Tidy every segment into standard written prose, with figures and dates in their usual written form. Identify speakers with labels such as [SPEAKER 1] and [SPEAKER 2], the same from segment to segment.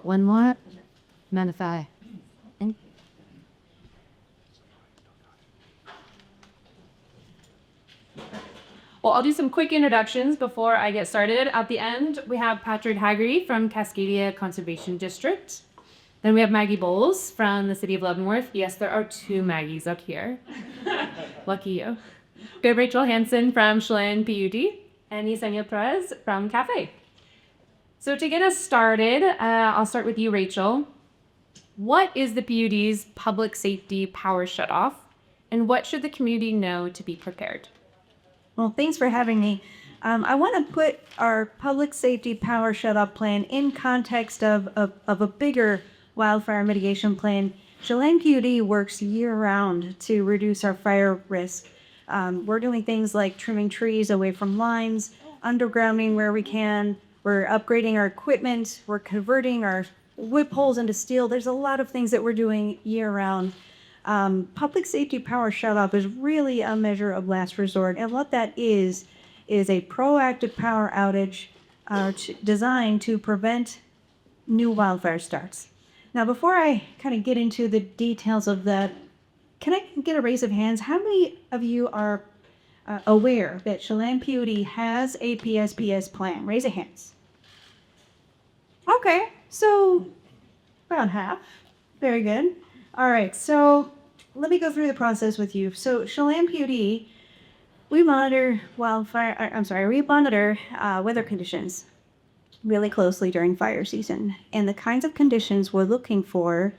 [SPEAKER 1] One more. Manify.
[SPEAKER 2] Well, I'll do some quick introductions before I get started. At the end, we have Patrick Haggerty from Cascadia Conservation District. Then we have Maggie Boles from the city of Leavenworth. Yes, there are 2 Maggies up here. Lucky you. We have Rachel Hansen from Chelan PUD and Yesenia Perez from CAFÉ. So to get us started, I'll start with you, Rachel. What is the PUD's public safety power shutoff, and what should the community know to be prepared?
[SPEAKER 3] Well, thanks for having me. I want to put our public safety power shutoff plan in context of a bigger wildfire mitigation plan. Chelan PUD works year-round to reduce our fire risk. We're doing things like trimming trees away from lines, undergrounding where we can. We're upgrading our equipment. We're converting our wood poles into steel. There's a lot of things that we're doing year-round. Public safety power shutoff is really a measure of last resort, and what that is a proactive power outage designed to prevent new wildfire starts. Now, before I kind of get into the details of that, can I get a raise of hands? How many of you are aware that Chelan PUD has a PSPS plan? Raise of hands. Okay, so about half. Very good. All right, so let me go through the process with you. So Chelan PUD, we monitor weather conditions really closely during fire season. And the kinds of conditions we're looking for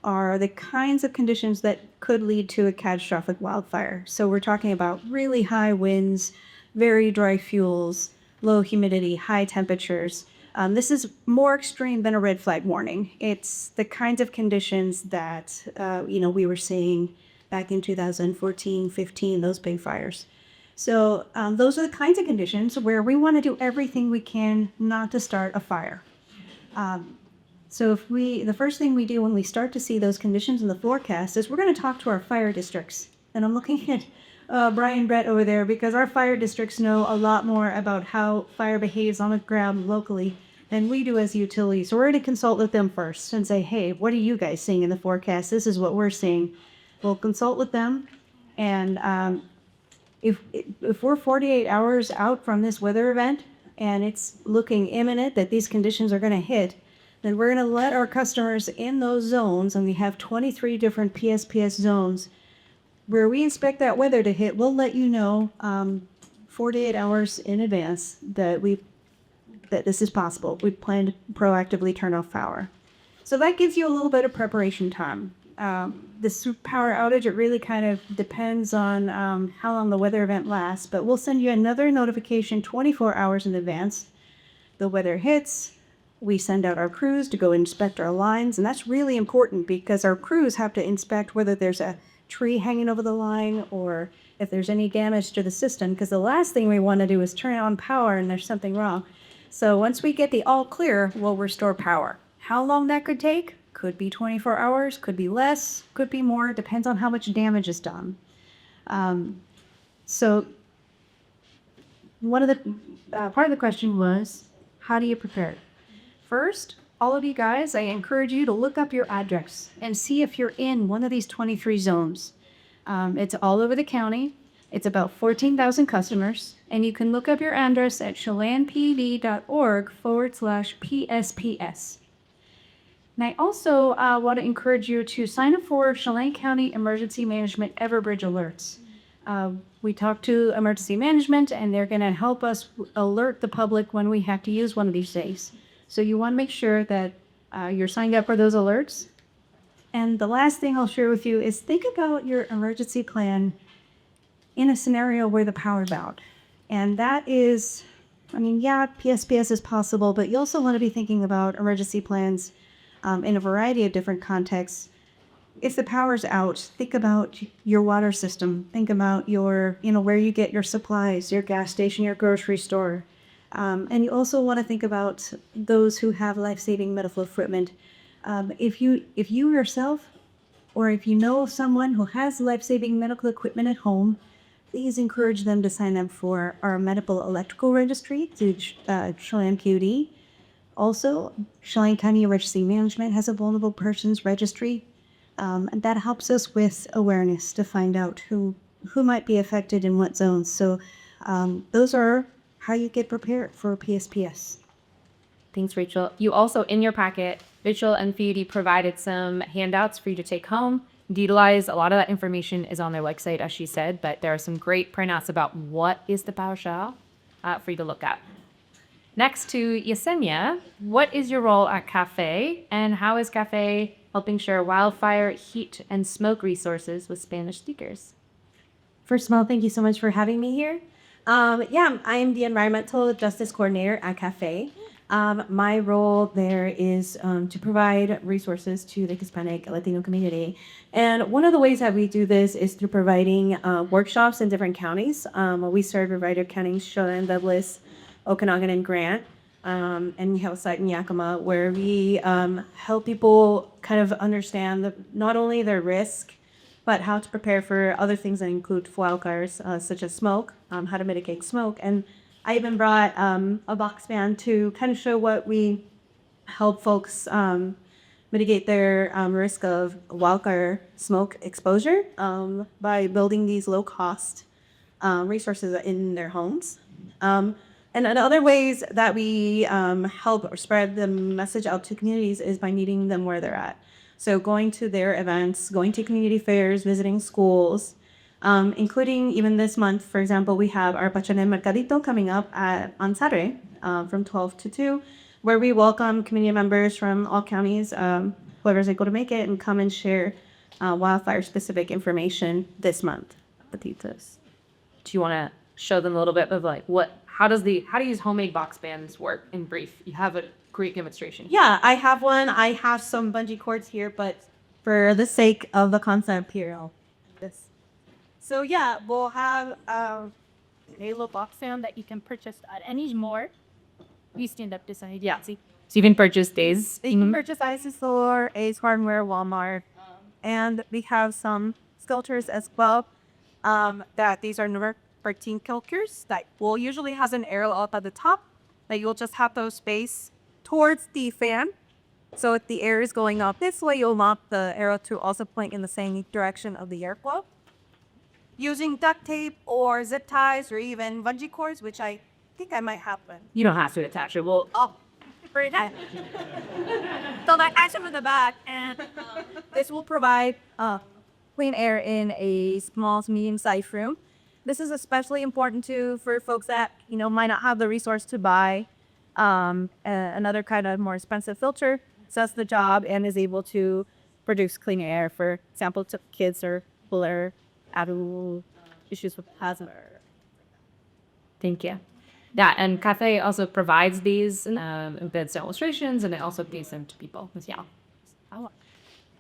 [SPEAKER 3] are the kinds of conditions that could lead to a catastrophic wildfire. So we're talking about really high winds, very dry fuels, low humidity, high temperatures. This is more extreme than a red flag warning. It's the kinds of conditions that, we were seeing back in 2014, 15, those big fires. So those are the kinds of conditions where we want to do everything we can not to start a fire. So the first thing we do when we start to see those conditions in the forecast is we're going to talk to our fire districts. And I'm looking at Brian Brett over there because our fire districts know a lot more about how fire behaves on the ground locally than we do as utilities. So we're going to consult with them first and say, hey, what are you guys seeing in the forecast? This is what we're seeing. We'll consult with them. And if we're 48 hours out from this weather event and it's looking imminent that these conditions are going to hit, then we're going to let our customers in those zones, and we have 23 different PSPS zones, where we expect that weather to hit. We'll let you know 48 hours in advance that this is possible. We plan to proactively turn off power. So that gives you a little bit of preparation time. This power outage, it really kind of depends on how long the weather event lasts, but we'll send you another notification 24 hours in advance. The weather hits, we send out our crews to go inspect our lines, and that's really important because our crews have to inspect whether there's a tree hanging over the line or if there's any damage to the system, because the last thing we want to do is turn on power and there's something wrong. So once we get the all clear, we'll restore power. How long that could take? Could be 24 hours, could be less, could be more, depends on how much damage is done. So one of the part of the question was, how do you prepare? First, all of you guys, I encourage you to look up your address and see if you're in one of these 23 zones. It's all over the county. It's about 14,000 customers, and you can look up your address at chelanpd.org/PSPS. And I also want to encourage you to sign up for Chelan County Emergency Management Everbridge alerts. We talked to emergency management, and they're going to help us alert the public when we have to use one of these days. So you want to make sure that you're signed up for those alerts. And the last thing I'll share with you is think about your emergency plan in a scenario where the power's out. And that is, PSPS is possible, but you also want to be thinking about emergency plans in a variety of different contexts. If the power's out, think about your water system. Think about your, where you get your supplies, your gas station, your grocery store. And you also want to think about those who have life-saving medical equipment. If you yourself, or if you know someone who has life-saving medical equipment at home, please encourage them to sign up for our medical electrical registry through Chelan PUD. Also, Chelan County Emergency Management has a vulnerable persons registry, and that helps us with awareness to find out who might be affected in what zones. So those are how you get prepared for PSPS.
[SPEAKER 2] Thanks, Rachel. You also, in your packet, Rachel and PUD provided some handouts for you to take home and utilize. A lot of that information is on their website, as she said, but there are some great printouts about what is the PowerShell for you to look at. Next to Yesenia, what is your role at CAFÉ, and how is CAFÉ helping share wildfire, heat, and smoke resources with Spanish speakers?
[SPEAKER 4] First of all, thank you so much for having me here. I am the Environmental Justice Coordinator at CAFÉ. My role there is to provide resources to the Hispanic Latino community. And one of the ways that we do this is through providing workshops in different counties. We serve a variety of counties, Chelan, Douglas, Okanagan, and Grant. And we have a site in Yakima where we help people kind of understand not only their risk, but how to prepare for other things that include wildfires, such as smoke, how to mitigate smoke. And I even brought a box fan to kind of show what we help folks mitigate their risk of wildfire smoke exposure by building these low-cost resources in their homes. And other ways that we help spread the message out to communities is by meeting them where they're at. So going to their events, going to community fairs, visiting schools, including even this month, for example, we have our Pachané Mercadito coming up on Saturday from 12 to 2, where we welcome community members from all counties, whoever's able to make it, and come and share wildfire-specific information this month. Patitas.
[SPEAKER 2] Do you want to show them a little bit of like how do these homemade box bands work in brief? You have a great demonstration.
[SPEAKER 4] Yeah, I have one. I have some bungee cords here, but for the sake of the concept here, I'll do this. So yeah, we'll have
[SPEAKER 5] a little box fan that you can purchase at any more. You stand up to side.
[SPEAKER 2] Yeah. So you can purchase these.
[SPEAKER 4] you can purchase Isis Store, Ace Hardware, Walmart, and we have some sculptures as well. That these are number 13 kilkers that will usually has an arrow up at the top that you'll just have those face towards the fan. So if the air is going up this way, you'll want the arrow to also point in the same direction of the airflow. Using duct tape or zip ties or even bungee cords, which I think I might have one.
[SPEAKER 2] You don't have to attach it. Well,
[SPEAKER 4] Very nice. So I attach them in the back, and this will provide clean air in a small to medium-sized room. This is especially important for folks that might not have the resource to buy another kind of more expensive filter. Does the job and is able to produce clean air, for example, to kids or people that are adult issues with asthma.
[SPEAKER 2] thank you. Yeah, and CAFÉ also provides these embeds illustrations, and it also gives them to people. Yeah. All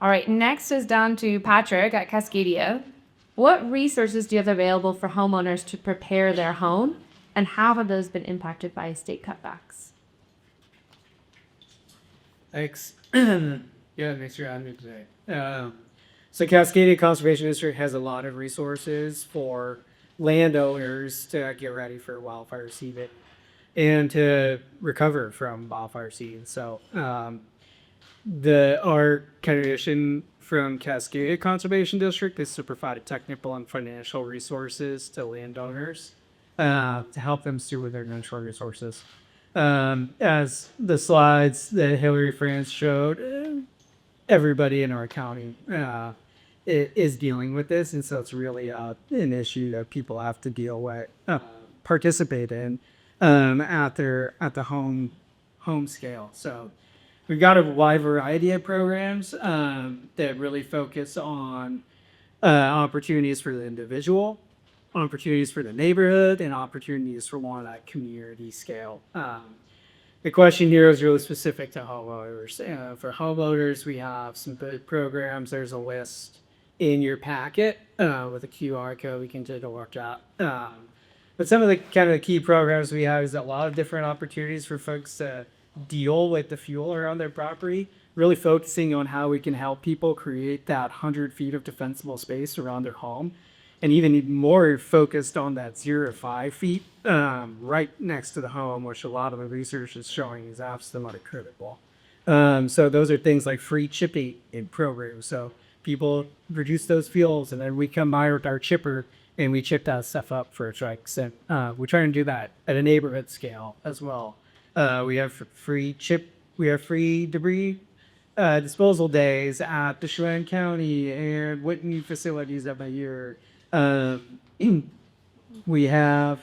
[SPEAKER 2] right, next is down to Patrick at Cascadia. What resources do you have available for homeowners to prepare their home, and how have those been impacted by state cutbacks?
[SPEAKER 6] Thanks. Yeah, thanks for having me today. So Cascadia Conservation District has a lot of resources for landowners to get ready for wildfire season and to recover from wildfire season. So our kind of mission from Cascadia Conservation District is to provide technical and financial resources to landowners to help them steward their natural resources. As the slides that Hillary France showed, everybody in our county is dealing with this, and so it's really an issue that people have to deal with, participate in at the home scale. So we've got a wide variety of programs that really focus on opportunities for the individual, opportunities for the neighborhood, and opportunities for one at community scale. The question here is really specific to homeowners. For homeowners, we have some good programs. There's a list in your packet with a QR code we can take a look at. But some of the kind of key programs we have is a lot of different opportunities for folks to deal with the fuel around their property, really focusing on how we can help people create that 100 feet of defensible space around their home and even more focused on that 0 to 5 feet right next to the home, which a lot of the research is showing is absolutely critical. So those are things like free chipping in programs. So people reduce those fuels, and then we come by with our chipper and we chip that stuff up for trucks. And we're trying to do that at a neighborhood scale as well. We have free debris disposal days at the Chelan County and Whitney facilities every year. We have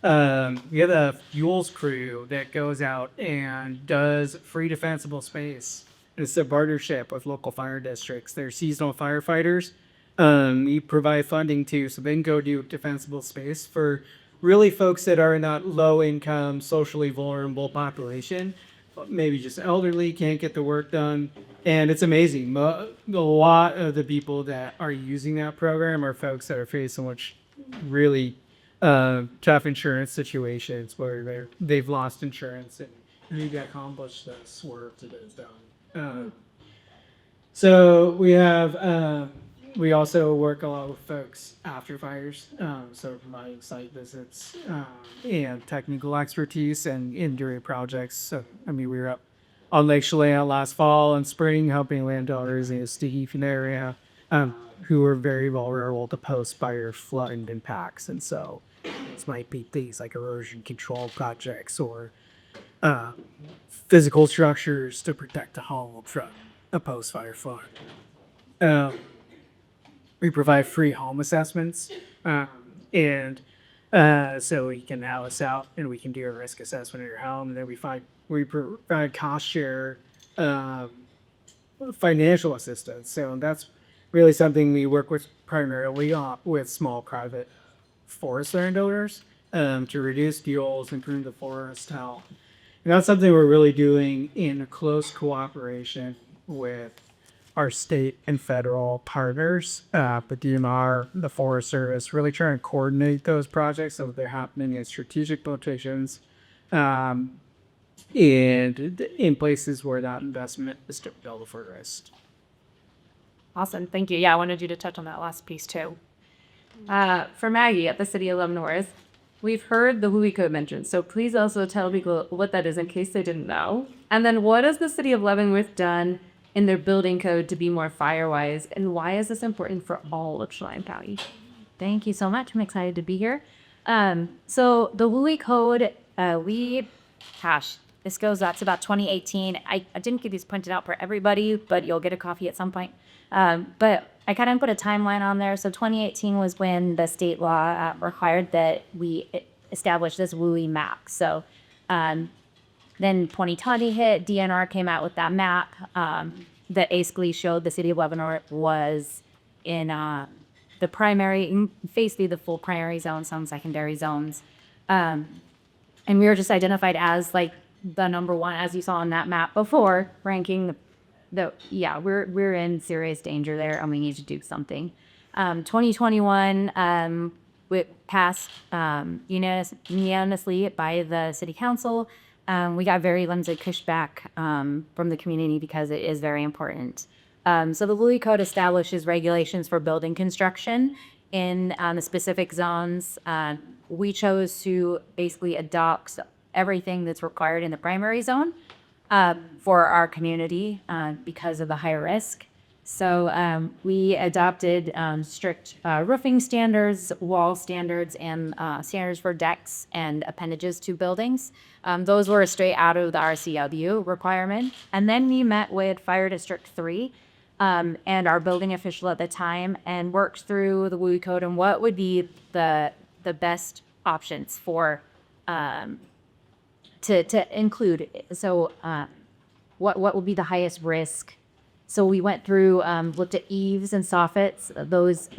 [SPEAKER 6] a fuels crew that goes out and does free defensible space. It's a partnership with local fire districts. They're seasonal firefighters. We provide funding too, so they can go do defensible space for really folks that are in that low income, socially vulnerable population. Maybe just elderly, can't get the work done. And it's amazing. A lot of the people that are using that program are folks that are facing which really tough insurance situations where they've lost insurance and we've accomplished this work that is done. So we also work a lot with folks after fires, so providing site visits and technical expertise and during projects. So we were up on Lake Chelan last fall and spring helping landowners in the Steven area who are very vulnerable to post-fire flood impacts. And so this might be things like erosion control projects or physical structures to protect the home from a post-fire flood. We provide free home assessments, and so we can have us out and we can do a risk assessment of your home. And then we provide cost share financial assistance. So that's really something we work with primarily with small private forest landowners to reduce fuels, improve the forest health. And that's something we're really doing in close cooperation with our state and federal partners, the DNR, the Forest Service, really trying to coordinate those projects so that they're happening in strategic locations and in places where that investment is to build a forest.
[SPEAKER 2] Awesome. Thank you. Yeah, I wanted you to touch on that last piece too. For Maggie at the City of Leavenworth, we've heard the WUI code mentioned, so please also tell people what that is in case they didn't know. And then what has the City of Leavenworth done in their building code to be more fire-wise, and why is this important for all of Chelan County?
[SPEAKER 1] Thank you so much. I'm excited to be here. So the WUI code, this goes out to about 2018. I didn't get these printed out for everybody, but you'll get a copy at some point. But I kind of put a timeline on there. So 2018 was when the state law required that we establish this WUI map. So then 2020 hit, DNR came out with that map that basically showed the city of Leavenworth was in the primary, basically the full primary zone, some secondary zones. And we were just identified as like the number one, as you saw on that map before, ranking we're in serious danger there and we need to do something. 2021, we passed unanimously by the city council. We got very limited pushback from the community because it is very important. So the WUI code establishes regulations for building construction in the specific zones. We chose to basically adopt everything that's required in the primary zone for our community because of the high risk. So we adopted strict roofing standards, wall standards, and standards for decks and appendages to buildings. Those were straight out of the RCW requirement. And then we met with Fire District 3 and our building official at the time and worked through the WUI code and what would be the best options for to include. So what would be the highest risk? So we went through, looked at eaves and soffits, those,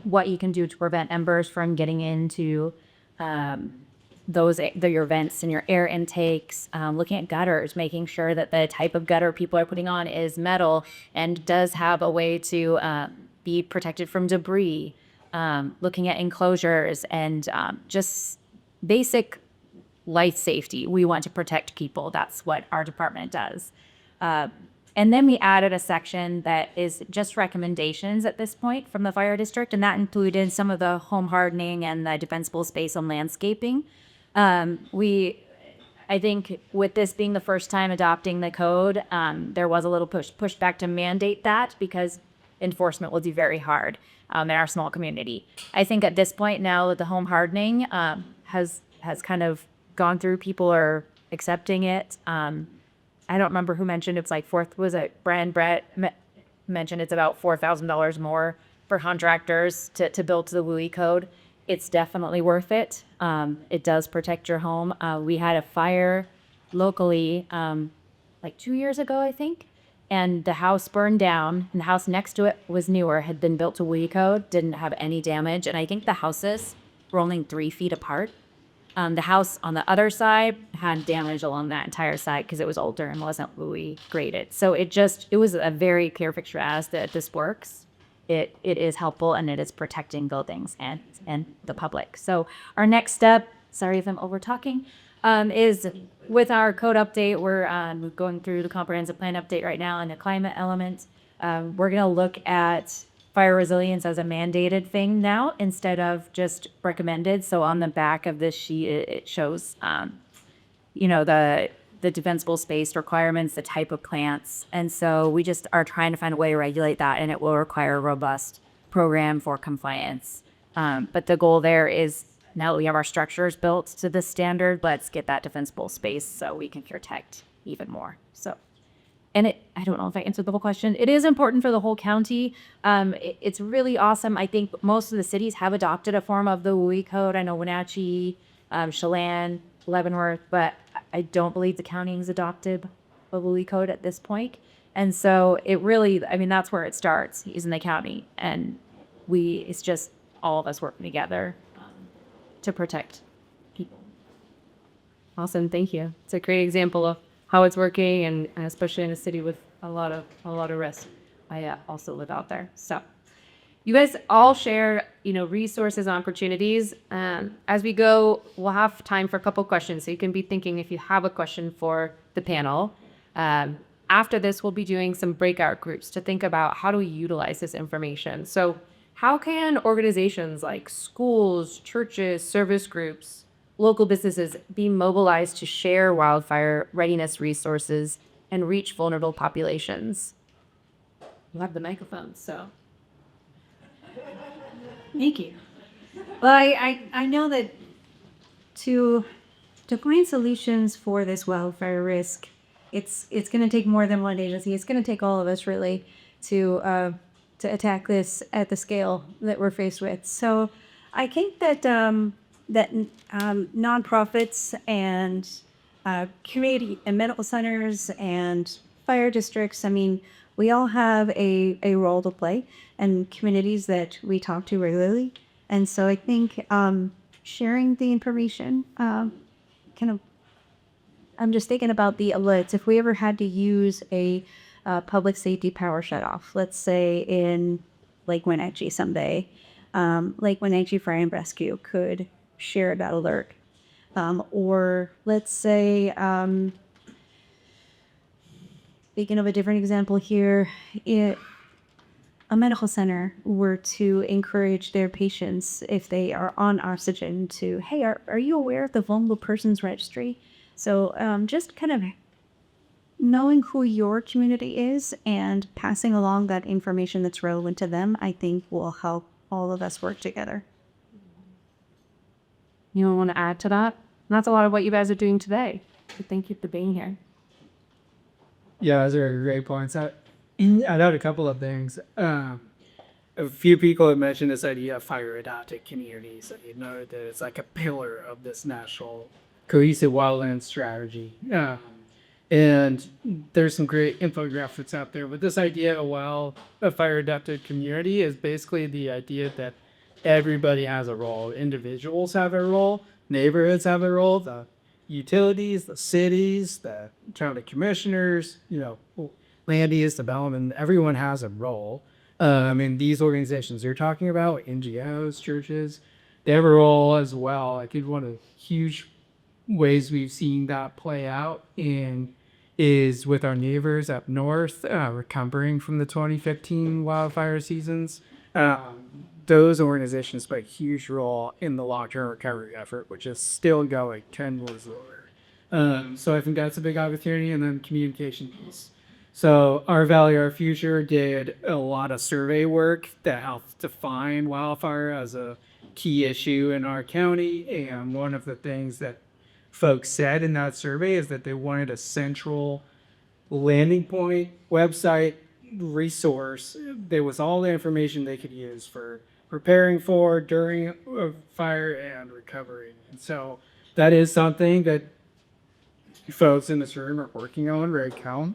[SPEAKER 1] what you can do to prevent embers from getting into your vents and your air intakes, looking at gutters, making sure that the type of gutter people are putting on is metal and does have a way to be protected from debris, looking at enclosures and just basic life safety. We want to protect people. That's what our department does. And then we added a section that is just recommendations at this point from the fire district, and that included some of the home hardening and the defensible space and landscaping. I think with this being the first time adopting the code, there was a little pushback to mandate that because enforcement will be very hard in our small community. I think at this point now that the home hardening has kind of gone through, people are accepting it. I don't remember who mentioned it's like Brett mentioned it's about $4,000 more for contractors to build to the WUI code. It's definitely worth it. It does protect your home. We had a fire locally like 2 years ago, I think, and the house burned down, and the house next to it was newer, had been built to WUI code, didn't have any damage, and I think the houses were only 3 feet apart. The house on the other side had damage along that entire side because it was older and wasn't WUI graded. So it was a very clear picture as that this works. It is helpful, and it is protecting buildings and the public. So our next step, sorry if I'm over talking, is with our code update. We're going through the comprehensive plan update right now and the climate element. We're going to look at fire resilience as a mandated thing now instead of just recommended. So on the back of this sheet, it shows, the defensible space requirements, the type of plants. And so we just are trying to find a way to regulate that, and it will require a robust program for compliance. But the goal there is, now that we have our structures built to this standard, let's get that defensible space so we can protect even more. So, and I don't know if I answered the whole question. It is important for the whole county. It's really awesome. I think most of the cities have adopted a form of the WUI code. I know Wenatchee, Chelan, Leavenworth, but I don't believe the county has adopted a WUI code at this point. And so it really, that's where it starts, is in the county. And it's just all of us working together to protect people.
[SPEAKER 2] Awesome, thank you. It's a great example of how it's working, and especially in a city with a lot of risk. I also live out there, so you guys all share resources and opportunities. As we go, we'll have time for a couple questions, so you can be thinking if you have a question for the panel. After this, we'll be doing some breakout groups to think about how do we utilize this information. So how can organizations like schools, churches, service groups, local businesses be mobilized to share wildfire readiness resources and reach vulnerable populations? You have the microphone, so.
[SPEAKER 3] Thank you. Well, I know that to find solutions for this wildfire risk, it's going to take more than one agency. It's going to take all of us really to attack this at the scale that we're faced with. So I think that nonprofits and community and medical centers and fire districts, we all have a role to play, and communities that we talk to regularly. And so I think sharing the information, I'm just thinking about the alerts. If we ever had to use a public safety power shutoff, let's say in Lake Wenatchee someday, Lake Wenatchee Fire and Rescue could share that alert. Or let's say, speaking of a different example here, a medical center were to encourage their patients, if they are on oxygen, to, hey, are you aware of the Vulnerable Persons Registry? So just kind of knowing who your community is and passing along that information that's relevant to them, I think will help all of us work together.
[SPEAKER 2] You want to add to that? And that's a lot of what you guys are doing today. So thank you for being here.
[SPEAKER 6] Yeah, those are great points. I'd add a couple of things. A few people have mentioned this idea of fire adapted communities. That it's like a pillar of this national cohesive wildland strategy. And there's some great infographics out there. But this idea of a fire adapted community is basically the idea that everybody has a role. Individuals have a role. Neighborhoods have a role. The utilities, the cities, the county commissioners, land use development, everyone has a role. These organizations you're talking about, NGOs, churches, they have a role as well. I think one of the huge ways we've seen that play out in is with our neighbors up north, recovering from the 2015 wildfire seasons. Those organizations play a huge role in the long-term recovery effort, which is still going 10 years later. So I think that's a big opportunity, and then communication piece. So Our Valley, Our Future did a lot of survey work that helped define wildfire as a key issue in our county. And one of the things that folks said in that survey is that they wanted a central landing point, website, resource. There was all the information they could use for preparing for, during a fire, and recovering. And so that is something that folks in this room are working on right now.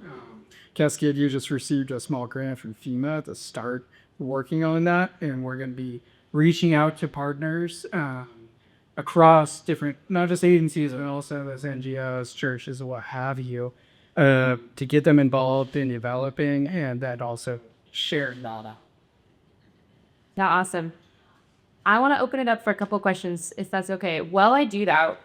[SPEAKER 6] Cascadia just received a small grant from FEMA to start working on that, and we're going to be reaching out to partners across different, not just agencies, but also those NGOs, churches, and what have you, to get them involved in developing and then also share data.
[SPEAKER 2] Yeah, awesome. I want to open it up for a couple questions, if that's okay. While I do that,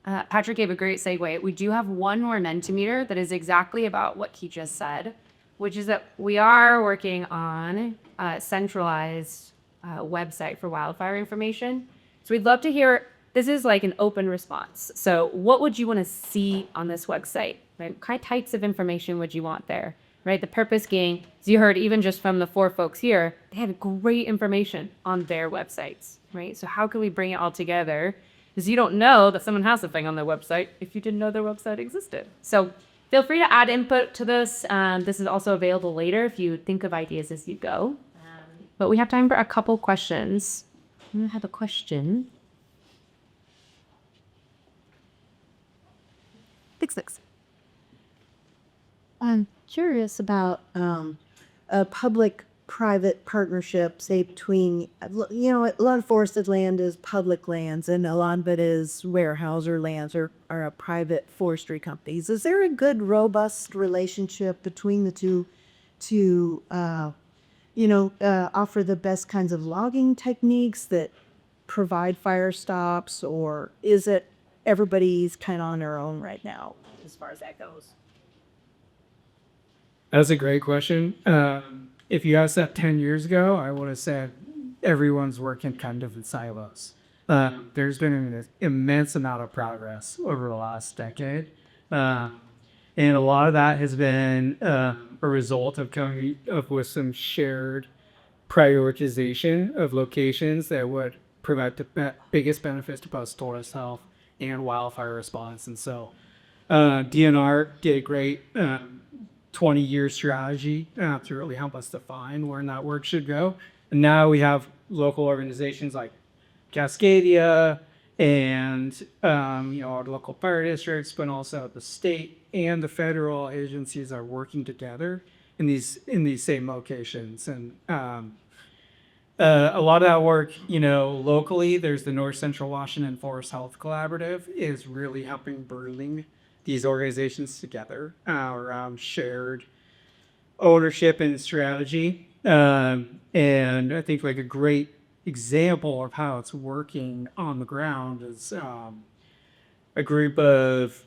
[SPEAKER 2] Patrick gave a great segue. We do have one more Mentimeter that is exactly about what he just said, which is that we are working on a centralized website for wildfire information. So we'd love to hear, this is like an open response. So what would you want to see on this website? Right? What kind of types of information would you want there? Right? The purpose being, as you heard, even just from the 4 folks here, they had great information on their websites, right? So how can we bring it all together? Because you don't know that someone has something on their website if you didn't know their website existed. So feel free to add input to this. This is also available later if you think of ideas as you go. But we have time for a couple questions. I have a question. Six.
[SPEAKER 7] I'm curious about a public-private partnership, say between, you know, a lot of forested land is public lands and a lot of it is Weyerhaeuser lands or private forestry companies. Is there a good, robust relationship between the two to, offer the best kinds of logging techniques that provide fire stops, or is it everybody's kind of on their own right now as far as that goes?
[SPEAKER 6] That's a great question. If you asked that 10 years ago, I would have said everyone's working kind of in silos. There's been an immense amount of progress over the last decade. And a lot of that has been a result of coming up with some shared prioritization of locations that would provide the biggest benefits to both forest health and wildfire response. And so DNR did a great 20-year strategy to really help us define where that work should go. And now we have local organizations like Cascadia and our local fire districts, but also the state and the federal agencies are working together in these same locations. And a lot of that work, locally, there's the North Central Washington Forest Health Collaborative is really helping bring these organizations together around shared ownership and strategy. And I think like a great example of how it's working on the ground is a group of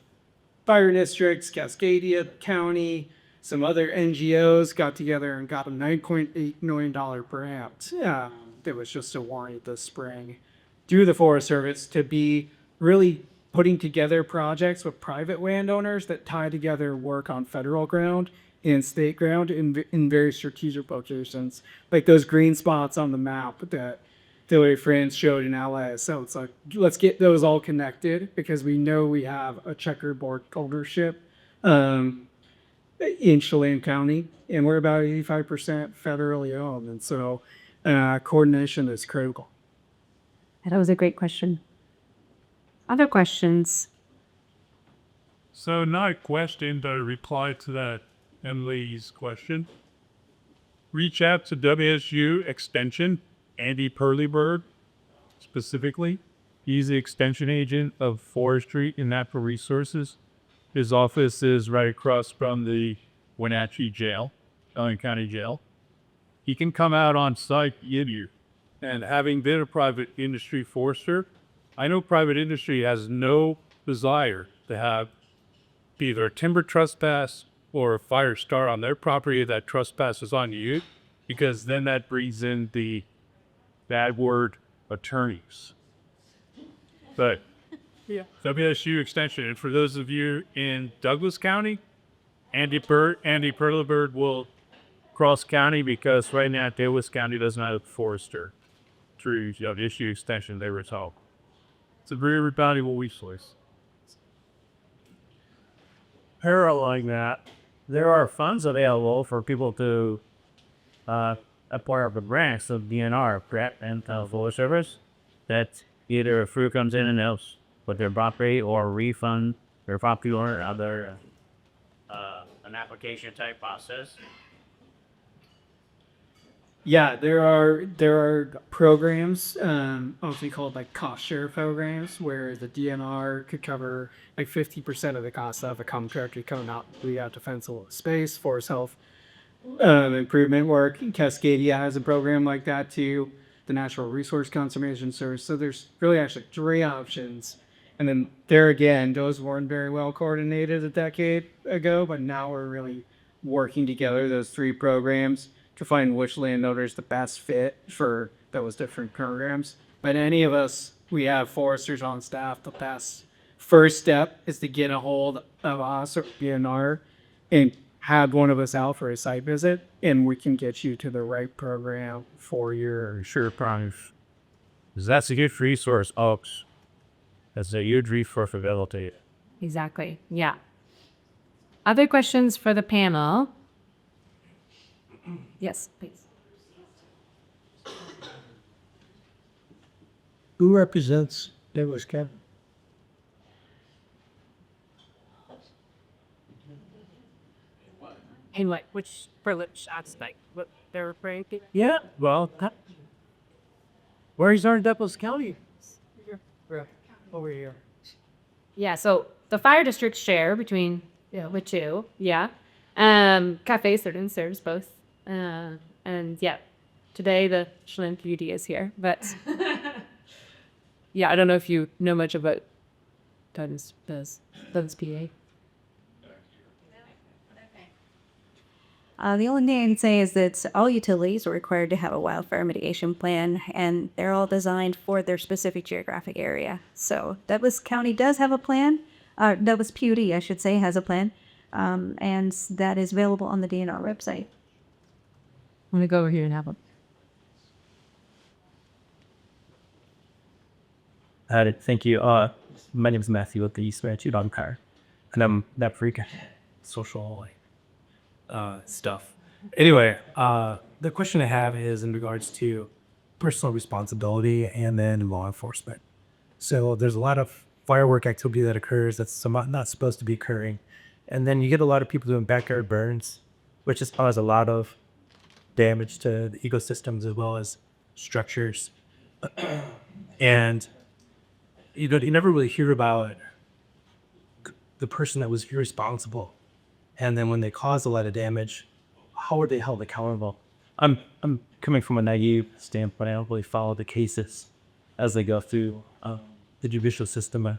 [SPEAKER 6] fire districts, Cascadia County, some other NGOs got together and got a $9.8 million grant that was just awarded this spring through the Forest Service to be really putting together projects with private landowners that tie together work on federal ground and state ground in very strategic locations, like those green spots on the map that Hillary Franz showed in LA. So it's like, let's get those all connected because we know we have a checkerboard ownership in Chelan County, and we're about 85% federally owned. And so coordination is critical.
[SPEAKER 2] That was a great question. Other questions?
[SPEAKER 8] So now a question to reply to that Emily's question. Reach out to WSU Extension, Andy Perleyberg, specifically. He's the extension agent of forestry and natural resources. His office is right across from the Wenatchee Jail, Chelan County Jail. He can come out on site with you. And having been a private industry forester, I know private industry has no desire to have either a timber trespass or a fire start on their property that trespasses on you, because then that brings in the bad word attorneys. But WSU Extension, and for those of you in Douglas County, Andy Perlibird will cross county, because right now Douglas County doesn't have a forester through WSU Extension. They were told it's a very valuable resource.
[SPEAKER 9] Paralleling that, there are funds available for people to apply for grants of DNR, correct, and Forest Service, that either a crew comes in and helps with their property or refund their property or other an application type process.
[SPEAKER 6] Yeah, there are programs, also called like cost share programs, where the DNR could cover like 50% of the cost of a contractor coming out to defensible space, forest health improvement work. Cascadia has a program like that too. The Natural Resource Conservation Service. So there's really actually 3 options. And then there again, those weren't very well coordinated a decade ago, but now we're really working together, those 3 programs, to find which landowners the best fit for those different programs. But any of us, we have foresters on staff. The best first step is to get a hold of us or BNR and have one of us out for a site visit, and we can get you to the right program for your
[SPEAKER 9] Sure, promise. That's a huge resource, folks. That's a huge resource available.
[SPEAKER 2] Exactly. Yeah. Other questions for the panel? Yes, please.
[SPEAKER 10] Who represents Douglas County?
[SPEAKER 5] In what, which privilege aspect? What they're referring to?
[SPEAKER 9] Yeah, well, where's our Douglas County?
[SPEAKER 10] Over here.
[SPEAKER 2] Yeah, so the fire districts share between the 2. Yeah. CAFÉ certainly serves both. And yeah, today the Chelan PUD is here, but yeah, I don't know if you know much about Douglas PA.
[SPEAKER 3] The only thing I can say is that all utilities are required to have a wildfire mitigation plan, and they're all designed for their specific geographic area. So Douglas County does have a plan. Douglas PUD, I should say, has a plan, and that is available on the DNR website.
[SPEAKER 2] I'm gonna go over here and have one.
[SPEAKER 9] Thank you. My name is Matthew with the East Statute on Car, and I'm that freak.
[SPEAKER 11] Social stuff. Anyway, the question I have is in regards to personal responsibility and then law enforcement. So there's a lot of firework activity that occurs that's not supposed to be occurring. And then you get a lot of people doing backyard burns, which just causes a lot of damage to the ecosystems as well as structures. And you never really hear about the person that was irresponsible. And then when they cause a lot of damage, how are they held accountable?
[SPEAKER 9] I'm coming from a naive standpoint. I don't really follow the cases as they go through the judicial system.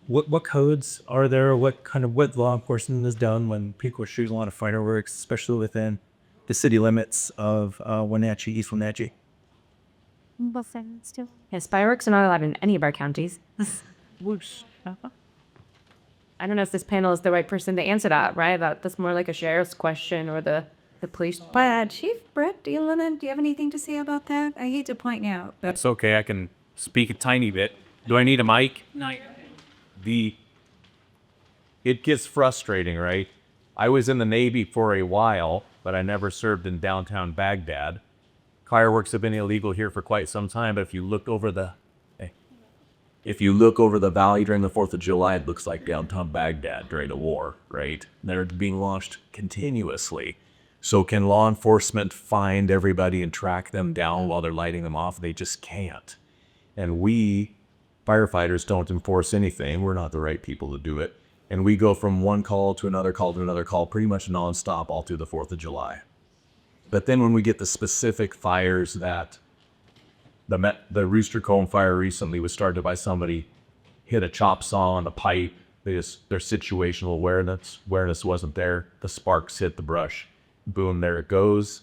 [SPEAKER 9] What codes are there? What law enforcement is done when people are shooting a lot of fireworks, especially within the city limits of Wenatchee, East Wenatchee?
[SPEAKER 2] Yes, fireworks are not allowed in any of our counties. Whoosh. I don't know if this panel is the right person to answer that, right? That's more like a sheriff's question or the police.
[SPEAKER 3] But Chief Brett, do you have anything to say about that? I hate to point out, but
[SPEAKER 12] That's okay. I can speak a tiny bit. Do I need a mic?
[SPEAKER 5] No.
[SPEAKER 12] It gets frustrating, right? I was in the Navy for a while, but I never served in downtown Baghdad. Fireworks have been illegal here for quite some time, but if you look over the valley during the 4th of July, it looks like downtown Baghdad during the war, right? They're being launched continuously. So can law enforcement find everybody and track them down while they're lighting them off? They just can't. And we, firefighters, don't enforce anything. We're not the right people to do it. And we go from one call to another call to another call pretty much nonstop all through the 4th of July. But then when we get the specific fires that the Rooster Cone fire recently was started by somebody hit a chop saw on a pipe their situational awareness wasn't there. The sparks hit the brush. Boom, there it goes.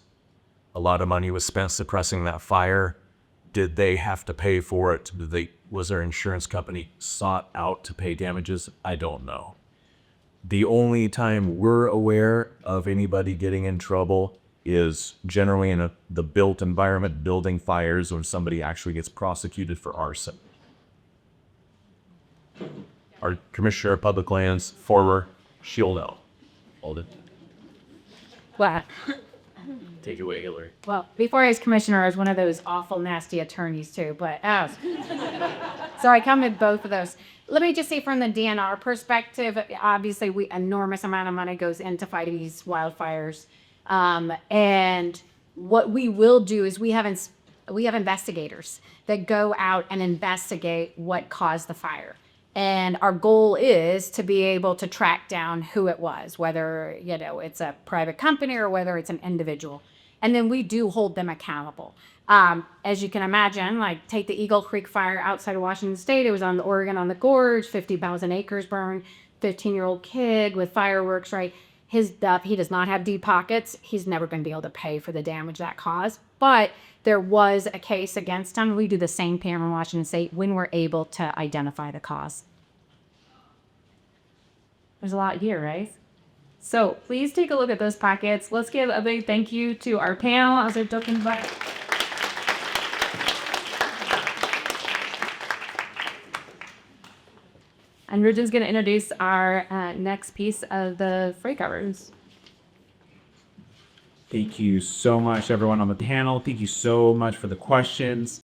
[SPEAKER 12] A lot of money was spent suppressing that fire. Did they have to pay for it? Was their insurance company sought out to pay damages? I don't know. The only time we're aware of anybody getting in trouble is generally in the built environment, building fires, when somebody actually gets prosecuted for arson. Our Commissioner of Public Lands, former, she'll know. Hold it.
[SPEAKER 1] Well,
[SPEAKER 12] Take it away, Hillary.
[SPEAKER 1] well, before I was commissioner, I was one of those awful, nasty attorneys too, but so I come with both of those. Let me just say from the DNR perspective, obviously enormous amount of money goes into fighting these wildfires. And what we will do is we have investigators that go out and investigate what caused the fire. And our goal is to be able to track down who it was, whether, you know, it's a private company or whether it's an individual. And then we do hold them accountable. As you can imagine, like take the Eagle Creek fire outside of Washington State. It was on Oregon on the Gorge, 50,000 acres burned, 15-year-old kid with fireworks, right? He does not have deep pockets. He's never going to be able to pay for the damage that caused. But there was a case against him. We do the same thing in Washington State when we're able to identify the cause.
[SPEAKER 2] There's a lot here, right? So please take a look at those packets. Let's give a big thank you to our panel as they're talking about. And Ridgen's going to introduce our next piece of the freight covers.
[SPEAKER 13] Thank you so much, everyone on the panel. Thank you so much for the questions.